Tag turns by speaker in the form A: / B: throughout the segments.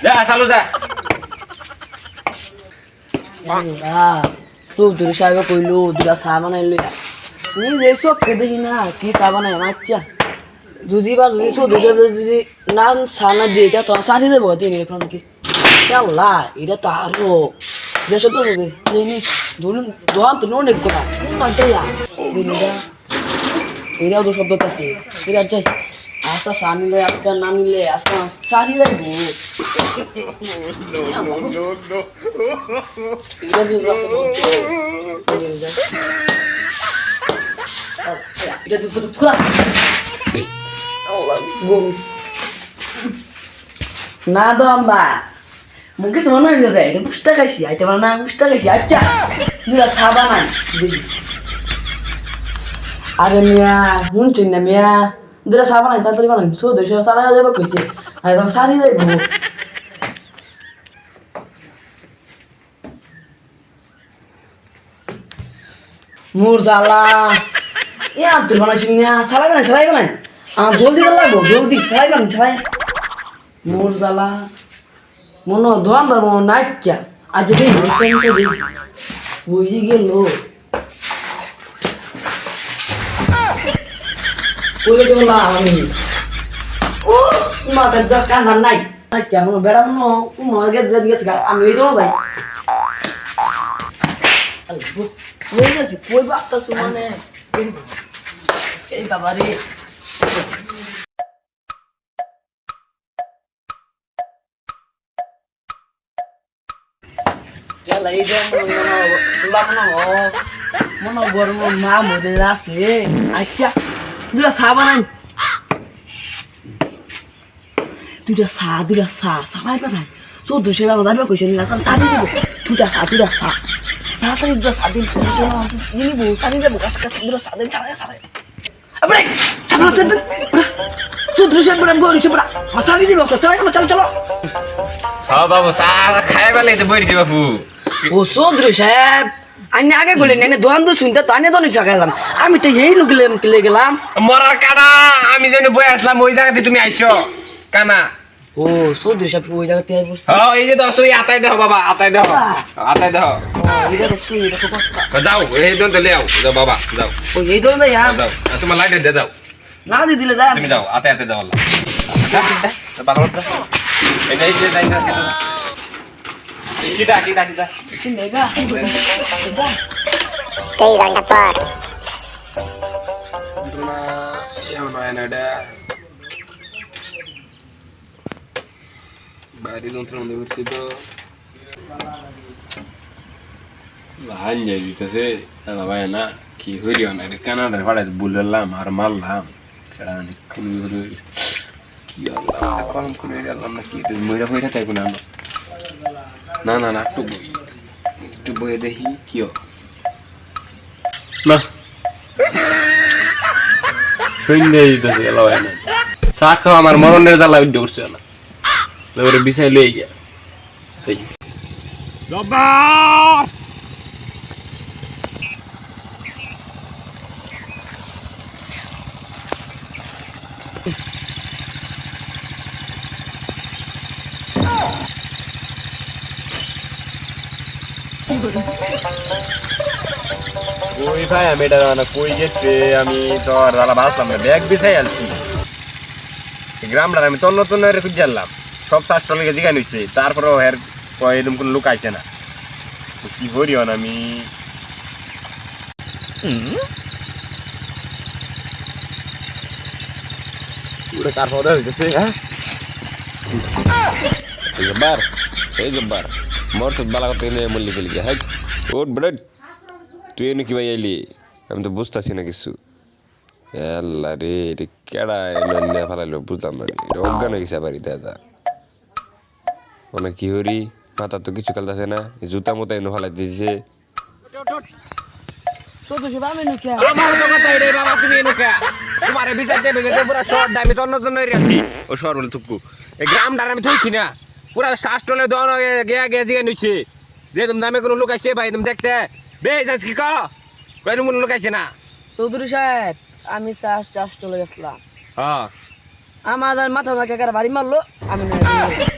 A: যা চালু যা
B: চৌধুরী সাহেব কইলো দুটা চা বানাইলো তুমি যে চোখকে দেখি না কি চা বানাই মাচ্চা যদি বা যদি চৌধুরী সাহেব যদি না চা না দিয়ে এটা তোমার চা দিয়ে দেবো তিনি এখন কি আল্লাহ এটা তো আরো যেসব তো জানি ধরুন দোকান তো অনেক কথা এরাও তো শব্দ আছে এরা যাই আস্তে চা নিলে আজকে না নিলে আজকে চা দিয়ে যাইবো না তো আমরা মুখে তোমার নয় যায় এটা বুঝতে খাইছি আইতে পারে না বুঝতে খাইছি আচ্ছা দুরা সাবা নাই আরে মিয়া শুনছুন না মিয়া দুরা সাবা নাই তাড়াতাড়ি বানাই চৌধুরী সাহেব চালা যাবে কইছে আরে তোমার সারি যাইবো মোর জ্বালা এ আব্দুল বানাইছি মিয়া চালাই বানাই জলদি লাগবো জলদি চালাই বানাই চালাই মোর জ্বালা মনো দোয়ান ধর মনো নাই ক্যা আজ দেই ওই যে গেল ওই যে বলা আমি ও মাথার দা কান্না নাই কেন বেড়া মনো কোনো গেছে আমি ওই দোনো যাই ওই গেছি কই বাস্তা মানে এই বাবা রে এই যে মনে গরম মা মধ্যে আছে আচ্ছা দুটা চা বানাই দুটা চা চালাই বানাই চৌধুরী সাহেব আমার দাবি কইছে না চা দিয়ে দেবো দুটা চা তাড়াতাড়ি দুটা চা দিন চৌধুরী সাহেব নিব চা দিয়ে দেবো কাছে দুটা চা দিন চালাই চৌধুরী সাহেব বলে বই বড়া চা দিয়ে দেবো চলো
A: হ্যাঁ বাবু চা খাই পেলে তো বইছি বাবু
B: ও চৌধুরী সাহেব আইনে আগে বললেন এনে দোকান তো শুনতে তো আইনে তো নিচা গেলাম আমি তো এই লুকলে গেলাম
A: মরার কানা আমি যেন বই আসলাম ওই জায়গাতে তুমি আইছো কানা
B: ও চৌধুরী সাহেব ওই জায়গাতে আই বসছে
A: হ্যাঁ এই যে দশ ওই আতাই দাও বাবা আতাই দাও
B: এটা তো শুনি এটা তো কষ্ট
A: যাও এই দোন লে আও যাও বাবা যাও
B: ওই এই দোন যাই
A: যাও তোমার লাইট দিয়ে দাও
B: না দিয়ে দিলে যায়
A: তুমি যাও আতাই দাও আল্লাহ পাগল এটা এই যে যাই না কিটা
B: নেগা
C: কই ঘন্টা পর
A: বাইরে যন্ত্র মধ্যে করছি তো ভান যাই দিতেছে ভাই না কি হইল না কানাডার ভাড়া বললাম আর মারলাম সেটা কি আল্লাহ কলম করে আল্লাহ না কি ময়রা হয়ে তাই কোনো না একটু বইয়ে দেখি কি না সন্ধ্যে দিতেছে এলা হয় না চা খাওয়া আমার মরণের জ্বালা উদ্য করছে না তারপরে বিছাই লই গিয়া দেখি কই ভাই আমি এটা না কই গেছে আমি তো জ্বালা বাঁচলাম না ব্যাগ বিছাই আনছি গ্রামটা আমি তো নতুন খুঁজে জানলাম সব শাস্ত্র লেগে জিগান হয়েছে তারপরেও এর এরকম কোনো লোক আইছে না কি করিও না আমি তারপরে হইতেছে হ্যাঁ
D: এই জব্বার মোর সব বালা করতে নিয়ে মল্লি গেলি হ্যাঁ ওট ব্রেড তুই এনে কি ভাই আইলি আমি তো বুঝতেছি না কিছু আল্লাহ রে এটা কেডা এনে ফেলাইলো বুঝলাম না এটা অজ্ঞান হয়ে গেছে বাড়ি দাদা মানে কি হরি মাথা তো কিছু খেলতেছে না জুতা মোতা এনে ফেলাই দিয়েছে
B: চৌধুরী সাহেব আমি নুকে
A: আমার তো কথা রে বাবা তুমি এনুকা তোমারে বিচার দেবে গেছে পুরো শহর আমি তো অন্য জন্য আছি ও শহর বলে তুকু এই গ্রামটার আমি থইছি না পুরো শাস্ত্রলে দন গিয়া জিগে নিছে যে তুমি নামে কোনো লোক আইছে ভাই তুমি দেখতে বে যাস কি কই কোনো লোক আইছে না
B: চৌধুরী সাহেব আমি চাষ চলে গেছিলাম
A: হ্যাঁ
B: আমার আর মাথা না কাকার বাড়ি মারলো আমি না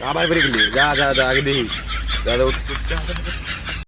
A: আবার বেরিয়ে গেলি যা যা যা আগে দেখি